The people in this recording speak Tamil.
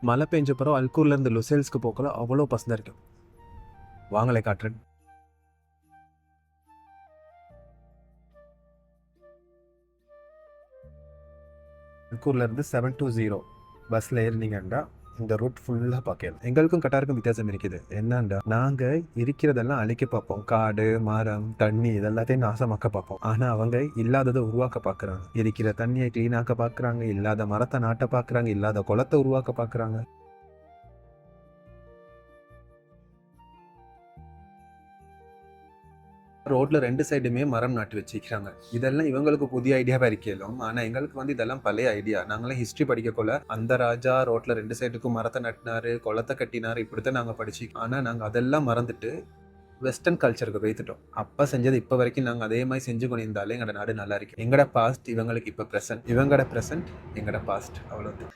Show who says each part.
Speaker 1: மழை பெஞ்ச பிறகு அல்கூர்லேருந்து லுசேல்ஸ்க்கு போக்கல அவ்வளோ பசங்க இருக்கும். வாங்கலை காட்டுறேன். அல்கூர்லேருந்து 720 பஸ்ஸில் ஏறினீங்கன்னா இந்த ரூட் ஃபுல்லாக பார்க்கலாம். எங்களுக்கும் கட்டாருக்கும் வித்தியாசம் இருக்குது. என்னண்டா நாங்கள் இருக்கிறதெல்லாம் அழிக்க பார்ப்போம். காடு, மரம், தண்ணி இதெல்லாத்தையும் நாசமாக்க பார்ப்போம். ஆனால் அவங்க இல்லாததை உருவாக்க பார்க்குறாங்க. இருக்கிற தண்ணியை க்ளீனாக்க பார்க்குறாங்க, இல்லாத மரத்தை நாட்ட பார்க்குறாங்க, இல்லாத குளத்தை உருவாக்க பார்க்குறாங்க. ரோட்ல 2 சைடுமே மரம் நாட்டி வச்சிருக்காங்க. இதெல்லாம் இவங்களுக்கு புதிய ஐடியாவா இருக்கலும். ஆனா எங்களுக்கு இதெல்லாம் பழைய ஐடியா. நாங்களாம் ஹிஸ்டரி படிக்கக்குள்ள அந்த ராஜா ரோட்ல 2 சைடுக்கும் மரத்தை நட்டினாரு, குளத்தை கட்டினாரு, இப்படித்தான் நாங்க படிச்சு. ஆனா நாங்க அதெல்லாம் மறந்துட்டு வெஸ்டர்ன் கல்ச்சருக்கு போய்த்துட்டோம். அப்ப செஞ்சது இப்ப வரைக்கும் நாங்க அதே மாதிரி செஞ்சு கொண்டிருந்தாலே எங்களோட நாடு நல்லா இருக்கு. எங்கட பாஸ்ட் இவங்களுக்கு இப்ப ப்ரெசன்ட், இவங்கட ப்ரெசன்ட் எங்கட பாஸ்ட். அவ்வளவு.